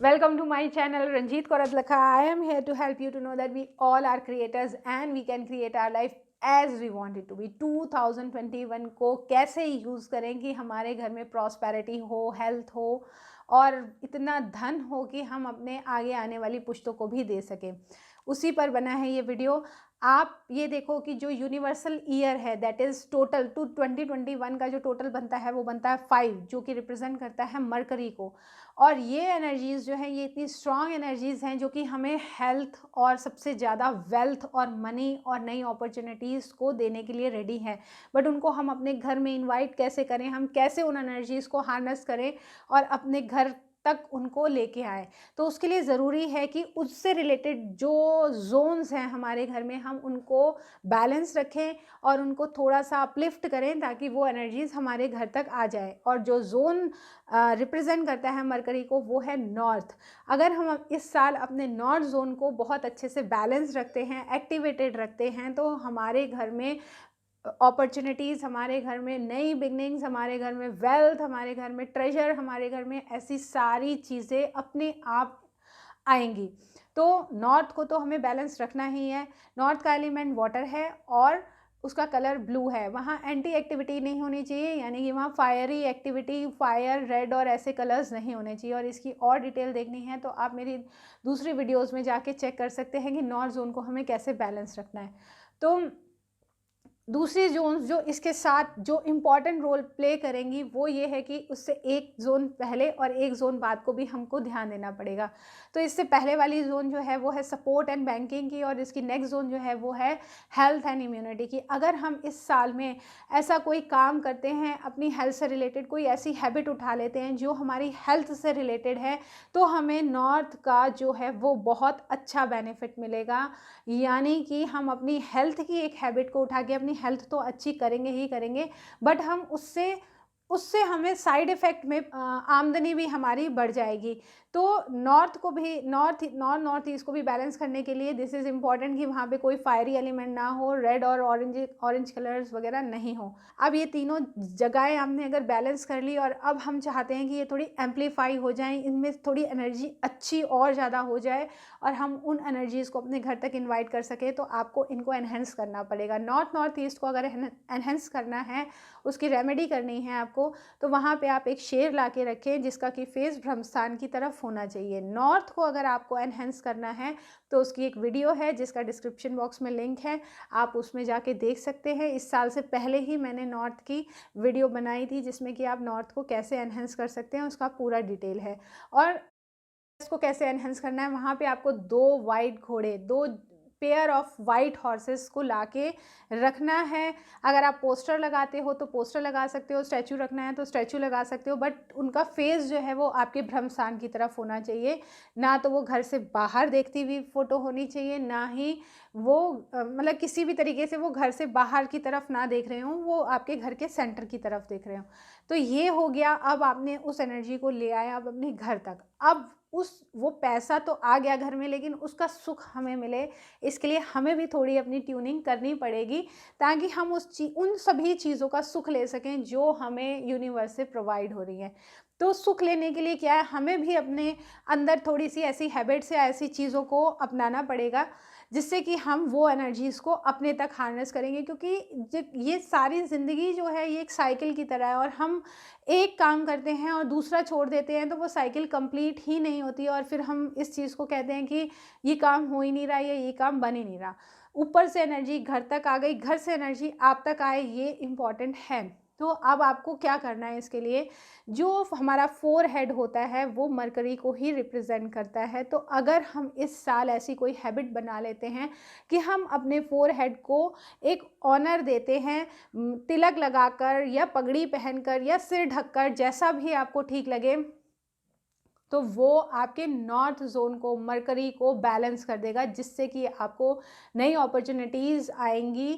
Welcome to my channel Ranjit Kaur Adlakha. I am here to help you to know that we all are creators and we can create our life as we want it to be. 2021 को कैसे use करें कि हमारे घर में prosperity हो, health हो और इतना धन हो कि हम अपने आगे आने वाली पुश्तों को भी दे सकें, उसी पर बना है ये वीडियो। आप ये देखो कि जो यूनिवर्सल ईयर है दैट इज़ टोटल टू 2021 का जो टोटल बनता है वो बनता है 5, जो कि रिप्रेजेंट करता है मरकरी को। और ये एनर्जीज़ जो हैं ये इतनी स्ट्रॉन्ग एनर्जीज़ हैं जो कि हमें हेल्थ और सबसे ज़्यादा वेल्थ और मनी और नई अपॉर्चुनिटीज़ को देने के लिए रेडी हैं। बट उनको हम अपने घर में इनवाइट कैसे करें, हम कैसे उन एनर्जीज़ को हार्नस करें और अपने घर तक उनको लेके आए, तो उसके लिए ज़रूरी है कि उससे रिलेटेड जो जोन्स हैं हमारे घर में हम उनको बैलेंस रखें और उनको थोड़ा सा अपलिफ्ट करें ताकि वो एनर्जीज़ हमारे घर तक आ जाए। और जो जोन रिप्रेजेंट करता है मरकरी को वो है नॉर्थ। अगर हम इस साल अपने नॉर्थ जोन को बहुत अच्छे से बैलेंस रखते हैं, एक्टिवेटेड रखते हैं, तो हमारे घर में अपॉर्चुनिटीज़, हमारे घर में नई बिगनिंग्स, हमारे घर में वेल्थ, हमारे घर में ट्रेजर, हमारे घर में ऐसी सारी चीज़ें अपने आप आएंगी। तो नॉर्थ को तो हमें बैलेंस रखना ही है। नॉर्थ का एलिमेंट वाटर है और उसका कलर ब्लू है। वहाँ एंटी एक्टिविटी नहीं होनी चाहिए, यानी कि वहाँ फायरी एक्टिविटी, फायर, रेड और ऐसे कलर्स नहीं होने चाहिए। और इसकी और डिटेल देखनी है तो आप मेरी दूसरी वीडियोज़ में जाके चेक कर सकते हैं कि नॉर्थ जोन को हमें कैसे बैलेंस रखना है। तो दूसरी जोन्स जो इसके साथ जो इम्पॉर्टेंट रोल प्ले करेंगी वो ये है कि उससे एक जोन पहले और एक जोन बाद को भी हमको ध्यान देना पड़ेगा। तो इससे पहले वाली जोन जो है वो है सपोर्ट एंड बैंकिंग की, और इसकी नेक्स्ट जोन जो है वो है हेल्थ एंड इम्यूनिटी की। अगर हम इस साल में ऐसा कोई काम करते हैं, अपनी हेल्थ से रिलेटेड कोई ऐसी हैबिट उठा लेते हैं जो हमारी हेल्थ से रिलेटेड है, तो हमें नॉर्थ का जो है वो बहुत अच्छा बेनिफिट मिलेगा। यानी कि हम अपनी हेल्थ की एक हैबिट को उठा के अपनी हेल्थ तो अच्छी करेंगे ही करेंगे, बट हम उससे उससे हमें साइड इफ़ेक्ट में आमदनी भी हमारी बढ़ जाएगी। तो नॉर्थ को भी नॉर्थ ईस्ट को भी बैलेंस करने के लिए दिस इज़ इम्पॉर्टेंट कि वहाँ पे कोई फायरी एलिमेंट ना हो, रेड और ऑरेंज कलर्स वगैरह नहीं हो। अब ये तीनों जगहें हमने अगर बैलेंस कर ली और अब हम चाहते हैं कि ये थोड़ी एम्पलीफाई हो जाएँ, इनमें थोड़ी एनर्जी अच्छी और ज़्यादा हो जाए और हम उन एनर्जीज़ को अपने घर तक इन्वाइट कर सकें, तो आपको इनको एनहेंस करना पड़ेगा। नॉर्थ ईस्ट को अगर एनहेंस करना है, उसकी रेमेडी करनी है आपको, तो वहाँ पे आप एक शेर ला के रखें जिसका कि फेस ब्रह्मस्थान की तरफ होना चाहिए। नॉर्थ को अगर आपको एनहेंस करना है तो उसकी एक वीडियो है जिसका डिस्क्रिप्शन बॉक्स में लिंक है, आप उसमें जाके देख सकते हैं। इस साल से पहले ही मैंने नॉर्थ की वीडियो बनाई थी जिसमें कि आप नॉर्थ को कैसे एनहेंस कर सकते हैं उसका पूरा डिटेल है। और इसको कैसे एनहेंस करना है, वहाँ पे आपको 2 वाइट घोड़े, 2 पेयर ऑफ वाइट हॉर्सेस को लाके रखना है। अगर आप पोस्टर लगाते हो तो पोस्टर लगा सकते हो, स्टैचू रखना है तो स्टैचू लगा सकते हो, बट उनका फेस जो है वो आपके ब्रह्मस्थान की तरफ होना चाहिए। ना तो वो घर से बाहर देखती हुई फ़ोटो होनी चाहिए, ना ही वो मतलब किसी भी तरीके से वो घर से बाहर की तरफ ना देख रहे हों, वो आपके घर के सेंटर की तरफ देख रहे हों। तो ये हो गया, अब आपने उस एनर्जी को ले आया अब अपने घर तक। अब वो पैसा तो आ गया घर में, लेकिन उसका सुख हमें मिले, इसके लिए हमें भी थोड़ी अपनी ट्यूनिंग करनी पड़ेगी ताकि हम उन सभी चीज़ों का सुख ले सकें जो हमें यूनिवर्स से प्रोवाइड हो रही हैं। तो सुख लेने के लिए क्या है, हमें भी अपने अंदर थोड़ी सी ऐसी हैबिट्स या ऐसी चीज़ों को अपनाना पड़ेगा जिससे कि हम वो एनर्जीज़ को अपने तक हार्नेस करेंगे। क्योंकि ये सारी ज़िंदगी जो है ये एक साइकिल की तरह है, और हम एक काम करते हैं और दूसरा छोड़ देते हैं तो वो साइकिल कंप्लीट ही नहीं होती, और फिर हम इस चीज़ को कहते हैं कि ये काम हो ही नहीं रहा या ये काम बन ही नहीं रहा। ऊपर से एनर्जी घर तक आ गई, घर से एनर्जी आप तक आए, ये इम्पॉर्टेंट है। तो अब आपको क्या करना है इसके लिए, जो हमारा 4 हेड होता है वो मरकरी को ही रिप्रेजेंट करता है। तो अगर हम इस साल ऐसी कोई हैबिट बना लेते हैं कि हम अपने 4 हेड को एक ऑनर देते हैं, तिलक लगाकर या पगड़ी पहनकर या सिर ढककर, जैसा भी आपको ठीक लगे, तो वो आपके नॉर्थ जोन को, मरकरी को बैलेंस कर देगा, जिससे कि आपको नई अपॉर्चुनिटीज़ आएंगी,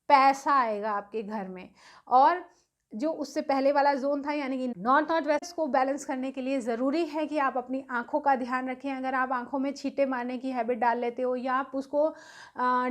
पैसा आएगा आपके घर में। और जो उससे पहले वाला जोन था, यानी कि नॉर्थ नॉर्थ वेस्ट को बैलेंस करने के लिए ज़रूरी है कि आप अपनी आँखों का ध्यान रखें। अगर आप आँखों में छींटे मारने की हैबिट डाल लेते हो या आप उसको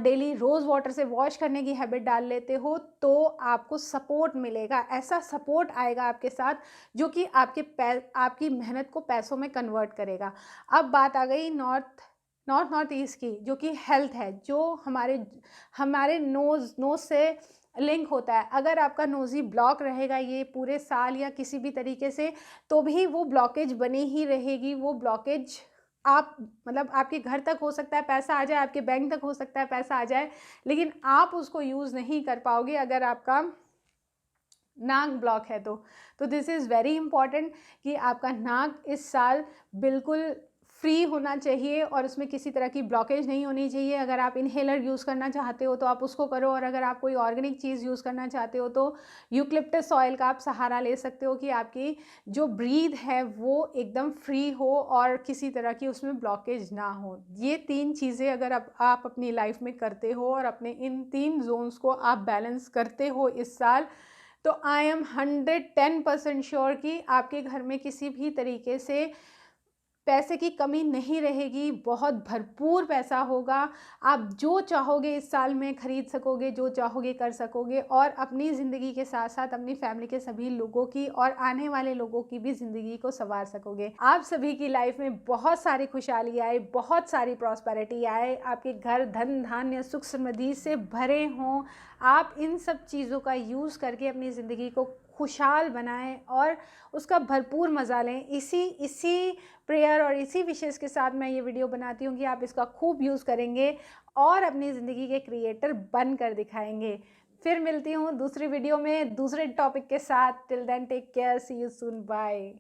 डेली रोज़ वाटर से वॉश करने की हैबिट डाल लेते हो, तो आपको सपोर्ट मिलेगा, ऐसा सपोर्ट आएगा आपके साथ जो कि आपकी मेहनत को पैसों में कन्वर्ट करेगा। अब बात आ गई नॉर्थ ईस्ट की, जो कि हेल्थ है, जो हमारे नोज़ से लिंक होता है। अगर आपका नोज़ी ब्लॉक रहेगा ये पूरे साल या किसी भी तरीके से, तो भी वो ब्लॉकेज बनी ही रहेगी। वो ब्लॉकेज आप मतलब आपके घर तक हो सकता है पैसा आ जाए, आपके बैंक तक हो सकता है पैसा आ जाए, लेकिन आप उसको यूज़ नहीं कर पाओगे अगर आपका नाक ब्लॉक है तो दिस इज़ वेरी इंपॉर्टेंट कि आपका नाक इस साल बिल्कुल फ्री होना चाहिए और उसमें किसी तरह की ब्लॉकेज नहीं होनी चाहिए। अगर आप इन्हेलर यूज़ करना चाहते हो तो आप उसको करो, और अगर आप कोई ऑर्गेनिक चीज़ यूज़ करना चाहते हो तो यूकलिप्टस ऑयल का आप सहारा ले सकते हो कि आपकी जो ब्रीथ है वो एकदम फ्री हो और किसी तरह की उसमें ब्लॉकेज ना हो। ये 3 चीज़ें अगर आप अपनी लाइफ में करते हो और अपने इन 3 जोन्स को आप बैलेंस करते हो इस साल, तो आई एम 110% श्योर कि आपके घर में किसी भी तरीके से पैसे की कमी नहीं रहेगी, बहुत भरपूर पैसा होगा। आप जो चाहोगे इस साल में खरीद सकोगे, जो चाहोगे कर सकोगे, और अपनी ज़िंदगी के साथ साथ अपनी फैमिली के सभी लोगों की और आने वाले लोगों की भी ज़िंदगी को संवार सकोगे। आप सभी की लाइफ में बहुत सारी खुशहाली आए, बहुत सारी प्रॉस्पेरिटी आए, आपके घर धन धान्य सुख समृद्धि से भरे हों। आप इन सब चीज़ों का यूज़ करके अपनी ज़िंदगी को खुशहाल बनाएं और उसका भरपूर मज़ा लें। इसी प्रेयर और इसी विशेष के साथ मैं ये वीडियो बनाती हूँ कि आप इसका खूब यूज़ करेंगे और अपनी ज़िंदगी के क्रिएटर बन कर दिखाएंगे। फिर मिलती हूँ दूसरी वीडियो में दूसरे टॉपिक के साथ। Till then take care, see you soon, bye.